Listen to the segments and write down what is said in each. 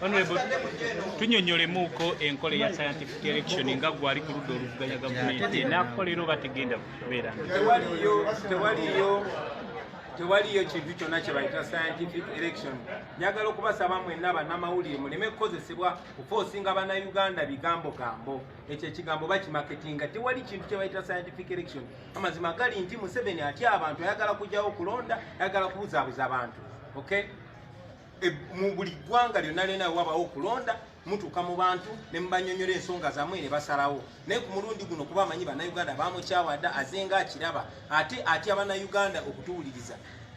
Honorable, tunyonyolemuko enkole ya scientific election nga gwali ku ludda oluvuganya gavumenti nakolero bategenda kubeera tewaliyo kintu kyonna kye bayita scientific election. Njagala okubasaba mwenna bannamawulire muleme kukozesebwa kufoosinga bannayuganda bigambo-gambo. Ekyo ekigambo bakimaketinga. Tewali kintu kye bayita scientific election. Amazima gali nti Museveni atya abantu, ayagala kujjawo okulonda, ayagala kubuzaabuza abantu. Okay? Mu buli ggwanga lyonna lyonna wabawo okulonda, mutuuka mu bantu ne mubanyonyola ensonga zammwe ne basalawo. Naye ku mulundi guno kuba amanyi bannayuganda bamukyawadde azenga akiraba ate atya bannayuganda okutuwuliriza.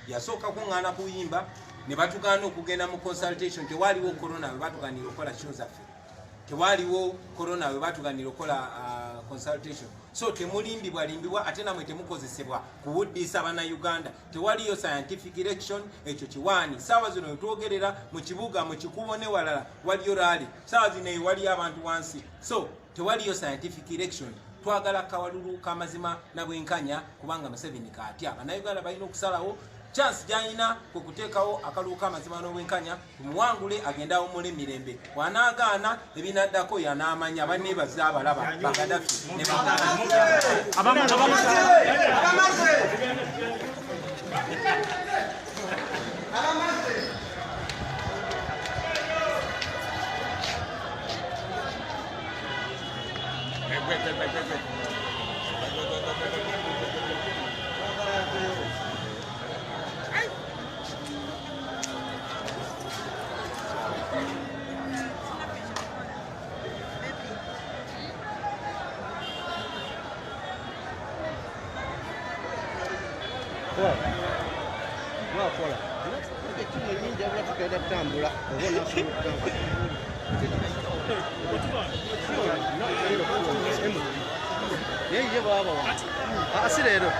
Yasooka kuŋŋaana kuyimba ne batugaana okugenda mu consultation. Tewaliwo corona we batugaanira okukola show zaffe. Tewaliwo corona we batugaanira okukola consultation. So temulimbibwa ate namwe temukozesebwa kuwuddisa bannayuganda. Tewaliyo scientific election, ekyo kiwaani. Saawa zino twogerera mu kibuga mu kikubo ne walala waliyo rally. Saawa zino waliyo abantu wansi. So tewaliyo scientific election. Twagala kawalulu kamazima na bwenkanya kubanga Museveni kaatya. Bannayuganda balina okusalawo chance jayina kukuteekawo akalulu k'amazima n'obwenkanya tumuwangule agendawo mule mirembe. Wanaagaana ebinaddako yanaamanya banneebaza abalaba Bagadafi ne asirero